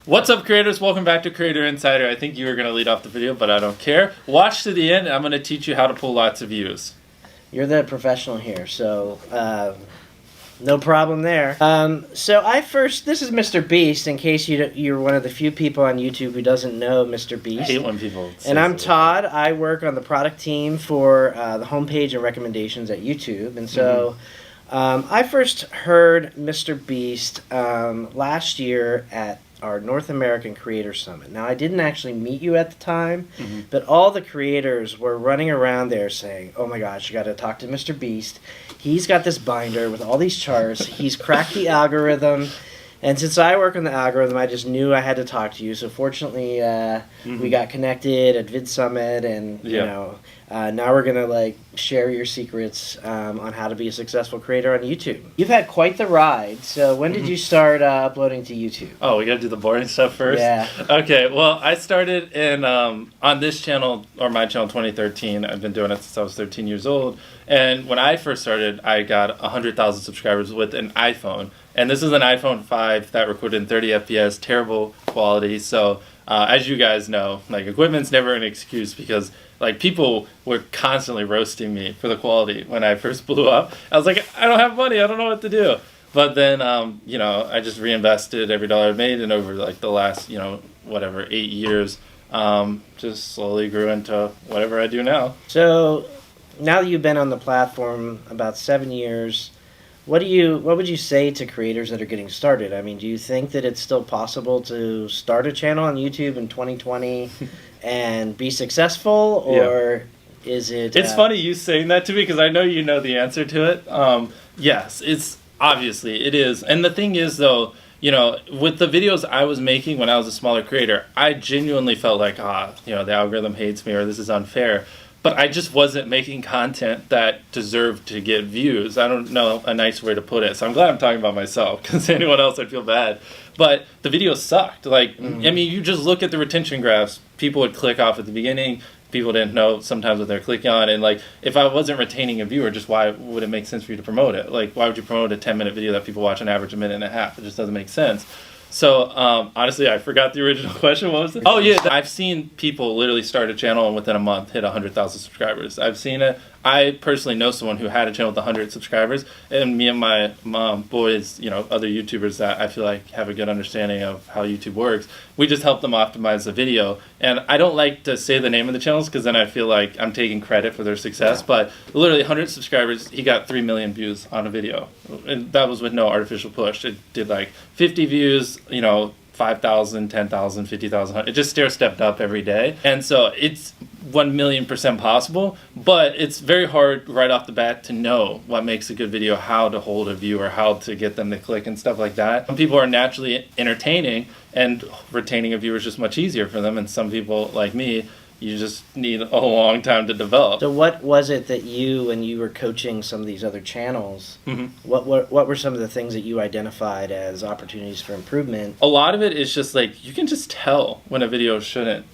What's up, creators? Welcome back to Creator Insider. I think you were going to lead off the video, but I don't care. Watch to the end. I'm going to teach you how to pull lots of views. You're the professional here, so no problem there. This is Mr. Beast, in case you're one of the few people on YouTube who doesn't know Mr. Beast. I hate when people say And I'm so. Todd. I work on the product team for the homepage and recommendations at YouTube. And so I first heard Mr. Beast last year at our North American Creator Summit. Now, I didn't actually meet you at the time, but all the creators were running around there saying, oh my gosh, you got to talk to Mr. Beast. He's got this binder with all these charts. He's cracked the algorithm. And since I work on the algorithm, I just knew I had to talk to you. So fortunately, we got connected at Vid Summit, and now we're gonna share your secrets on how to be a successful creator on YouTube. You've had quite the ride. So when did you start uploading to YouTube? Oh, we got to do the boring stuff first? Yeah. Okay, well, I started in on this channel, or my channel, 2013. I've been doing it since I was 13 years old. And when I first started, I got 100,000 subscribers with an iPhone. And this is an iPhone 5 that recorded in 30 FPS, terrible quality. So as you guys know, equipment's never an excuse, because people were constantly roasting me for the quality when I first blew up. I was like, I don't have money, I don't know what to do. But then, I just reinvested every dollar I made, and over the last, 8 years, just slowly grew into whatever I do now. So now that you've been on the platform about 7 years, what would you say to creators that are getting started? I mean, do you think that it's still possible to start a channel on YouTube in 2020 and be successful, or is it... It's funny you saying that to me, because I know you know the answer to it. Yes, it's obviously, it is. And the thing is, though, with the videos I was making when I was a smaller creator, I genuinely felt like, the algorithm hates me, or this is unfair. But I just wasn't making content that deserved to get views. I don't know a nice way to put it. So I'm glad I'm talking about myself, because anyone else I'd feel bad. But the videos sucked. I mean, you just look at the retention graphs. People would click off at the beginning. People didn't know sometimes what they're clicking on. And if I wasn't retaining a viewer, just why would it make sense for you to promote it? Why would you promote a 10-minute video that people watch on average a minute and a half? It just doesn't make sense. So, honestly, I forgot the original question. What was it? Oh, yeah. I've seen people literally start a channel and within a month hit 100,000 subscribers. I've seen it. I personally know someone who had a channel with 100 subscribers, and me and my mom, boys, other YouTubers that I feel like have a good understanding of how YouTube works, we just help them optimize the video. And I don't like to say the name of the channels, because then I feel like I'm taking credit for their success, but literally 100 subscribers, he got 3 million views on a video. And that was with no artificial push. It did 50 views, 5,000, 10,000, 50,000. It just stair-stepped up every day. And so it's 1,000,000% possible, but it's very hard right off the bat to know what makes a good video, how to hold a viewer, how to get them to click and stuff like that. Some people are naturally entertaining, and retaining a viewer is just much easier for them. And some people, like me, you just need a long time to develop. So what was it that when you were coaching some of these other channels, what were some of the things that you identified as opportunities for improvement? A lot of it is just you can just tell when a video shouldn't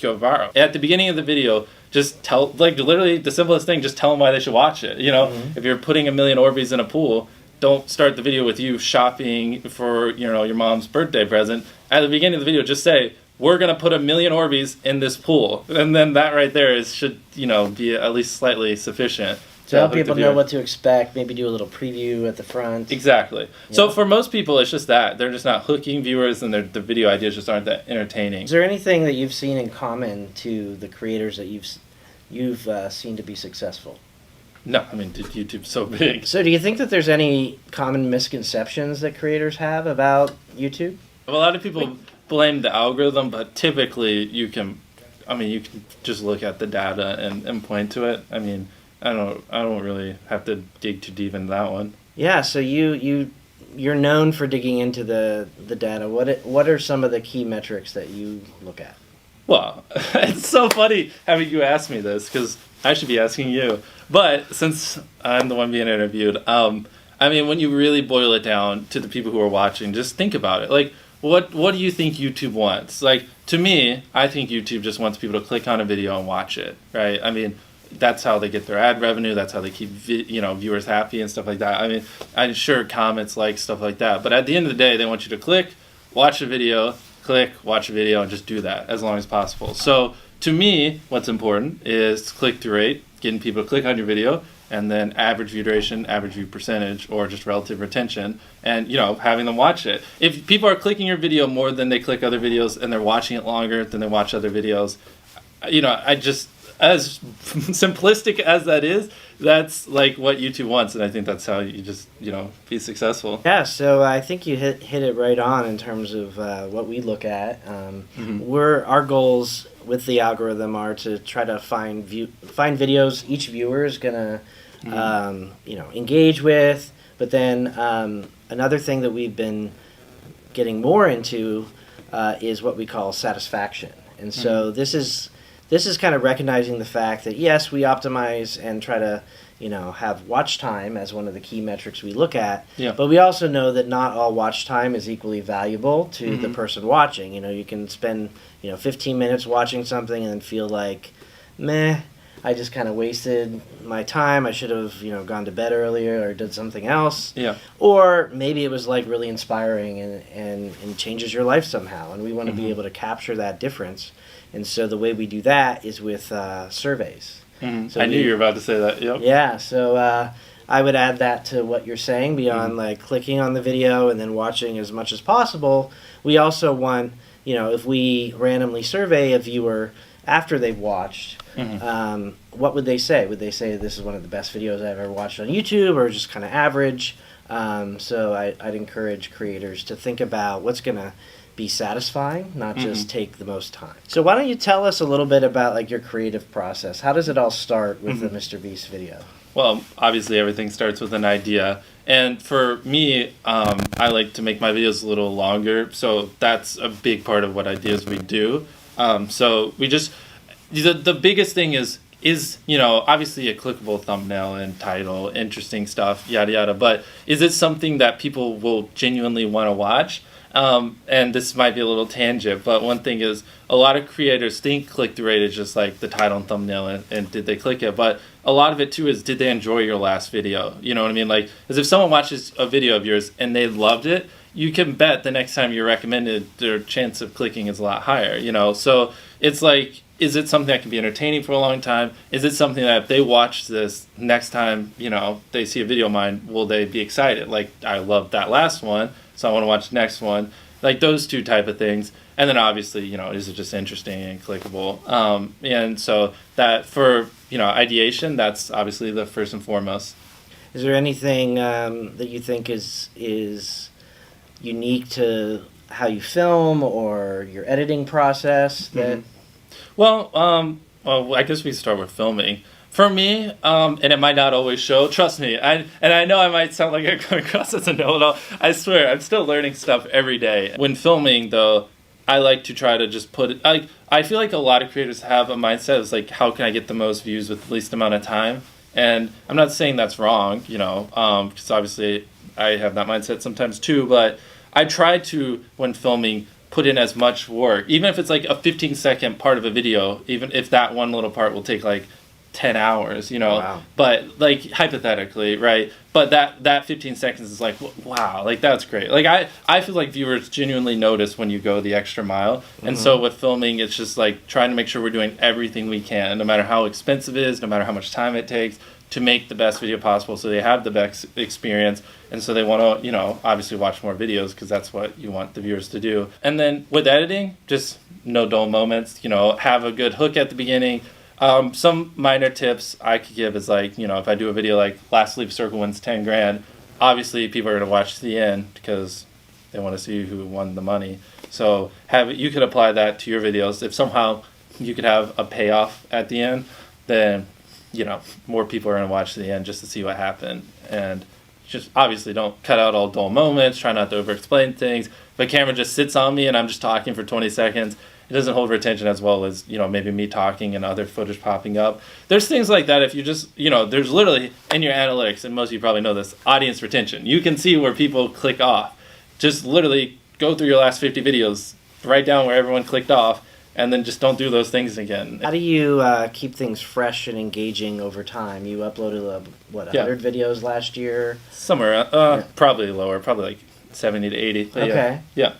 go viral. At the beginning of the video, just tell, literally the simplest thing, just tell them why they should watch it. If you're putting 1 million Orbeez in a pool, don't start the video with you shopping for, your mom's birthday present. At the beginning of the video, just say, we're going to put 1 million Orbeez in this pool. And then that right there should, be at least slightly sufficient. To help people know what to expect, maybe do a little preview at the front. Exactly. Yeah. So for most people, it's just that. They're just not hooking viewers, and the video ideas just aren't that entertaining. Is there anything that you've seen in common to the creators that you've seen to be successful? No, I mean, YouTube's so big. So do you think that there's any common misconceptions that creators have about YouTube? A lot of people blame the algorithm, but typically you can just look at the data and point to it. I mean, I don't really have to dig too deep into that one. Yeah, so you're known for digging into the data. What are some of the key metrics that you look at? Well, it's so funny having you ask me this, because I should be asking you. But since I'm the one being interviewed, when you really boil it down to the people who are watching, just think about it. What do you think YouTube wants? To me, I think YouTube just wants people to click on a video and watch it, right? I mean, that's how they get their ad revenue. That's how they keep viewers happy and stuff like that. I mean, I'm sure comments, stuff like that. But at the end of the day, they want you to click, watch the video, click, watch a video, and just do that as long as possible. So to me, what's important is click-through rate, getting people to click on your video, and then average view duration, average view percentage, or just relative retention, and having them watch it. If people are clicking your video more than they click other videos, and they're watching it longer than they watch other videos, I just, as simplistic as that is, that's like what YouTube wants, and I think that's how you just be successful. Yeah, so I think you hit it right on in terms of what we look at. Our goals with the algorithm are to try to find videos each viewer is gonna engage with. But then another thing that we've been getting more into is what we call satisfaction, and so this is kind of recognizing the fact that yes, we optimize and try to have watch time as one of the key metrics we look at. Yeah. But we also know that not all watch time is equally valuable to the person watching. You can spend 15 minutes watching something and then feel like, meh, I just kind of wasted my time. I should have gone to bed earlier or did something else. Yeah. Or maybe it was like really inspiring and changes your life somehow. And we want to be able to capture that difference. And so the way we do that is with surveys. So I knew you were about to say that. Yep. Yeah, so I would add that to what you're saying beyond like clicking on the video and then watching as much as possible. We also want, if we randomly survey a viewer after they've watched, what would they say? Would they say this is one of the best videos I've ever watched on YouTube, or just kind of average? So I'd encourage creators to think about what's going to be satisfying, not just take the most time. So why don't you tell us a little bit about like your creative process? How does it all start with the Mr. Beast video? Well, obviously everything starts with an idea. And for me, I like to make my videos a little longer. So that's a big part of what ideas we do. So we just, the biggest thing is obviously a clickable thumbnail and title, interesting stuff, yada, yada. But is it something that people will genuinely want to watch? And this might be a little tangent, but one thing is a lot of creators think click-through rate is just like the title and thumbnail and did they click it, but a lot of it too is did they enjoy your last video? You know what I mean? Like, because if someone watches a video of yours and they loved it, you can bet the next time you're recommended, their chance of clicking is a lot higher, So it's like, is it something that can be entertaining for a long time? Is it something that if they watch this next time, they see a video of mine, will they be excited? Like, I loved that last one, so I want to watch the next one. Like those two type of things. And then obviously, is it just interesting and clickable? And so that for, ideation, that's obviously the first and foremost. Is there anything that you think is unique to how you film or your editing process that... Well, I guess we start with filming. For me, and it might not always show, trust me, and I know I might sound like I come across as a know-it-all. I swear, I'm still learning stuff every day. When filming, though, I like to try to just put it, I feel like a lot of creators have a mindset of like, how can I get the most views with the least amount of time? And I'm not saying that's wrong, because obviously I have that mindset sometimes too, but I try to, when filming, put in as much work, even if it's like a 15-second part of a video, even if that one little part will take like 10 hours, Wow. But like hypothetically, right? But that 15 seconds is like, wow, like that's great. Like I feel like viewers genuinely notice when you go the extra mile. And so with filming, it's just like trying to make sure we're doing everything we can, no matter how expensive it is, no matter how much time it takes, to make the best video possible so they have the best experience. And so they want to, obviously watch more videos because that's what you want the viewers to do. And then with editing, just no dull moments, have a good hook at the beginning. Some minor tips I could give is like, if I do a video like Last Leaf Circle wins 10 grand, obviously people are going to watch to the end because they want to see who won the money. So you could apply that to your videos. If somehow you could have a payoff at the end, then, more people are going to watch to the end just to see what happened. And just obviously don't cut out all dull moments, try not to over-explain things. If a camera just sits on me and I'm just talking for 20 seconds, it doesn't hold retention as well as, maybe me talking and other footage popping up. There's things like that if you just, there's literally in your analytics, and most of you probably know this, audience retention. You can see where people click off. Just literally go through your last 50 videos, write down where everyone clicked off, and then just don't do those things again. How do you keep things fresh and engaging over time? You uploaded, 100 videos last year? Somewhere, probably lower, probably like 70 to 80. But okay. Yeah.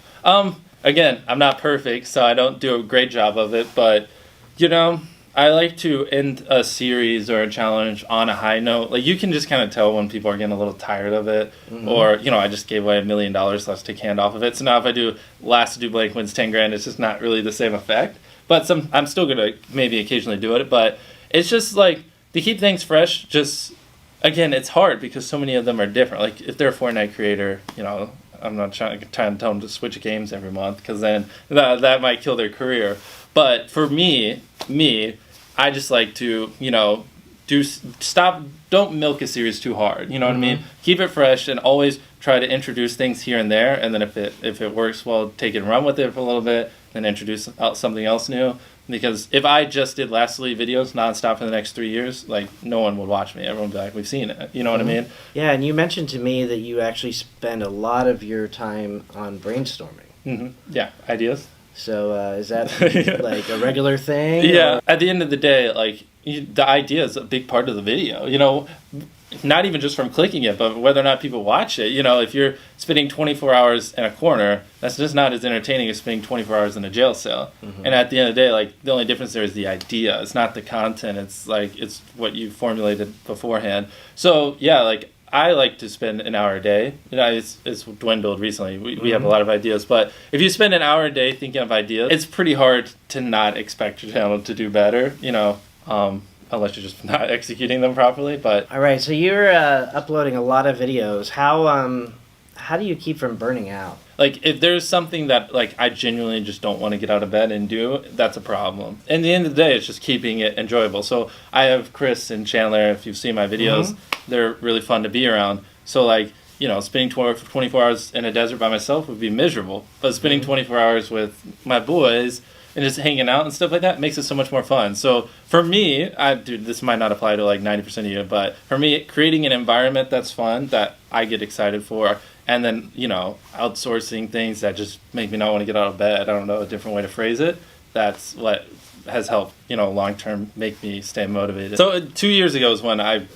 again, I'm not perfect, so I don't do a great job of it, but, you know, I like to end a series or a challenge on a high note. Like, you can just kind of tell when people are getting a little tired of it, or, you know, I just gave away $1 million, so let's take a hand off of it. So now if I do last to do blank wins 10 grand, it's just not really the same effect. But I'm still going to maybe occasionally do it, but it's just like, to keep things fresh, just, again, it's hard because so many of them are different. Like, if they're a Fortnite creator, you know, I'm not trying to tell them to switch games every month, because then that might kill their career. But for me, I just like to, you know, don't milk a series too hard. You know what I mean? Keep it fresh and always try to introduce things here and there. And then if it works well, take it and run with it for a little bit, then introduce something else new. Because if I just did Lastly videos nonstop for the next 3 years, like, no one would watch me. Everyone would be like, we've seen it. You know what I mean? Yeah, and you mentioned to me that you actually spend a lot of your time on brainstorming. Yeah, ideas. So is that like a regular thing? Yeah, or? at the end of the day, like, the idea is a big part of the video. You know, not even just from clicking it, but whether or not people watch it. You know, if you're spending 24 hours in a corner, that's just not as entertaining as spending 24 hours in a jail cell. And at the end of the day, like, the only difference there is the idea. It's not the content. It's like, it's what you formulated beforehand. So yeah, like, I like to spend an hour a day. You know, it's dwindled recently. We have a lot of ideas, but if you spend an hour a day thinking of ideas, it's pretty hard to not expect your channel to do better. You know, unless you're just not executing them properly. But all right, so you're uploading a lot of videos. How do you keep from burning out? Like, if there's something that, like, I genuinely just don't want to get out of bed and do, that's a problem. And at the end of the day, it's just keeping it enjoyable. So I have Chris and Chandler, if you've seen my videos, they're really fun to be around. So, like, you know, spending 24 hours in a desert by myself would be miserable. But spending 24 hours with my boys and just hanging out and stuff like that makes it so much more fun. So for me, dude, this might not apply to like 90% of you, but for me, creating an environment that's fun, that I get excited for, and then, you know, outsourcing things that just make me not want to get out of bed, I don't know a different way to phrase it, that's what has helped, you know, long term make me stay motivated. So 2 years ago is when I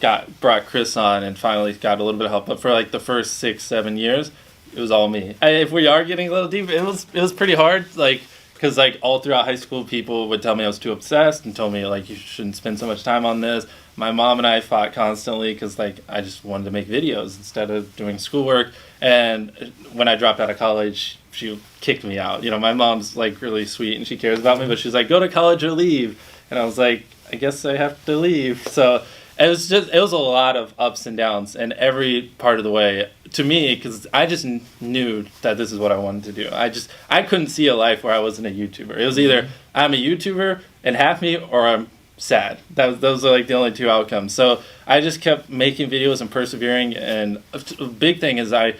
brought Chris on and finally got a little bit of help. But for like the first 6-7 years, it was all me. If we are getting a little deep, it was pretty hard, like, because like all throughout high school, people would tell me I was too obsessed and told me like you shouldn't spend so much time on this. My mom and I fought constantly because like I just wanted to make videos instead of doing schoolwork. And when I dropped out of college, she kicked me out. You know, my mom's like really sweet and she cares about me, but she's like, go to college or leave. And I was like, I guess I have to leave. So it was a lot of ups and downs, and every part of the way, to me, because I just knew that this is what I wanted to do. I couldn't see a life where I wasn't a YouTuber. It was either I'm a YouTuber and half me, or I'm sad. Those are like the only two outcomes. So I just kept making videos and persevering, and a big thing is I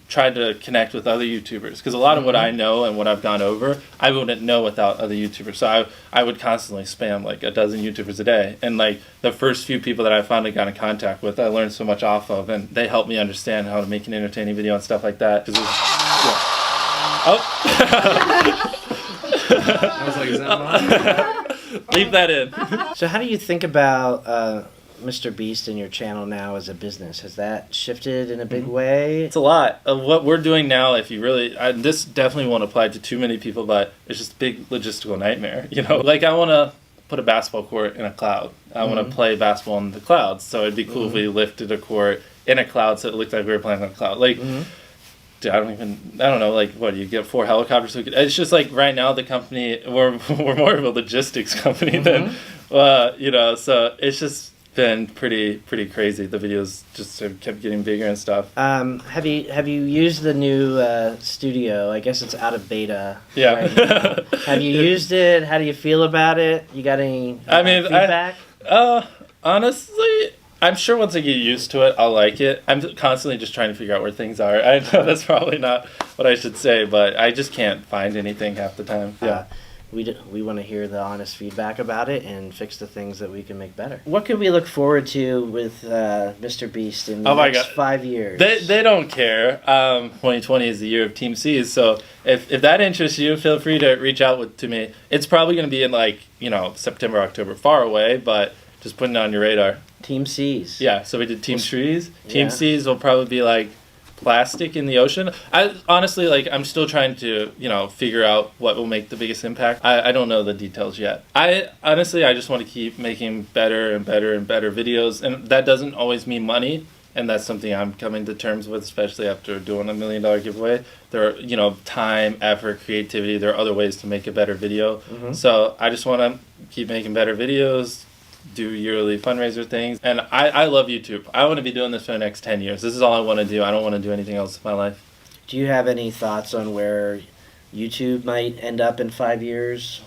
tried to connect with other YouTubers, because a lot of what I know and what I've gone over, I wouldn't know without other YouTubers. So I would constantly spam like a dozen YouTubers a day, and like the first few people that I finally got in contact with, I learned so much off of, and they helped me understand how to make an entertaining video and stuff like that. I was like, is that mine? Leave that in. So how do you think about Mr. Beast and your channel now as a business? Has that shifted in a big way? It's a lot of what we're doing now. If you really, this definitely won't apply to too many people, but it's just a big logistical nightmare. You know, like I want to put a basketball court in a cloud. I want to play basketball in the clouds. So it'd be cool if we lifted a court in a cloud so it looked like we were playing on a cloud. Like, dude, I don't know, like, what, do you get 4 helicopters? It's just like right now the company, we're more of a logistics company than, you know, so it's just been pretty crazy. The videos just sort of kept getting bigger and stuff. Have you used the new studio? I guess it's out of beta. Yeah. Right now. Have you used it? How do you feel about it? You got any feedback? Honestly, I'm sure once I get used to it, I'll like it. I'm constantly just trying to figure out where things are. I know that's probably not what I should say, but I just can't find anything half the time. Yeah. We want to hear the honest feedback about it and fix the things that we can make better. What could we look forward to with Mr. Beast in the next 5 years? They don't care. 2020 is the year of Team C's, so if that interests you, feel free to reach out to me. It's probably going to be in like, you know, September, October, far away, but just putting it on your radar. Team C's. Yeah, so we did Team Trees. Team C's will probably be like plastic in the ocean. I honestly, like, I'm still trying to, figure out what will make the biggest impact. I don't know the details yet. I just want to keep making better and better and better videos, and that doesn't always mean money. And that's something I'm coming to terms with, especially after doing $1 million giveaway. There are, time, effort, creativity. There are other ways to make a better video. Mm-hmm. So I just want to keep making better videos, do yearly fundraiser things. And I love YouTube. I want to be doing this for the next 10 years. This is all I want to do. I don't want to do anything else in my life. Do you have any thoughts on where YouTube might end up in 5 years?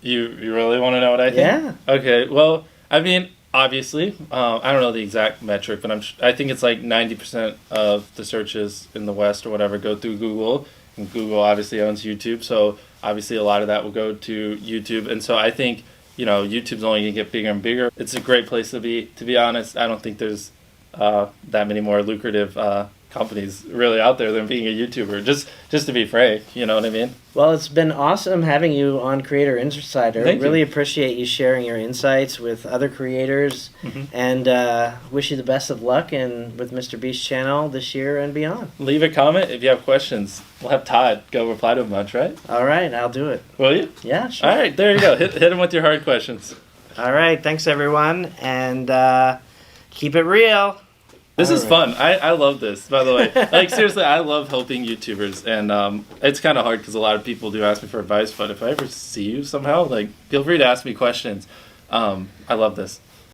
You really want to know what I think? Yeah. Okay, well, I mean, obviously, I don't know the exact metric, but I think it's like 90% of the searches in the West or whatever go through Google, and Google obviously owns YouTube, so obviously a lot of that will go to YouTube, and so I think YouTube's only gonna get bigger and bigger. It's a great place to be. To be honest, I don't think there's that many more lucrative companies really out there than being a YouTuber. Just to be frank, you know what I mean? Well, it's been awesome having you on Creator Insider. Thank you. Really appreciate you sharing your insights with other creators, and wish you the best of luck with Mr. Beast channel this year and beyond. Leave a comment if you have questions. We'll have Todd go reply to a bunch, right? All right, I'll do it. Will you? Yeah, sure. All right, there you go. Hit him with your hard questions. All right, thanks everyone, and keep it real. This is All right. fun. I love this, by the way. Like, seriously, I love helping YouTubers. And it's kind of hard because a lot of people do ask me for advice. But if I ever see you somehow, like, feel free to ask me questions. I love this.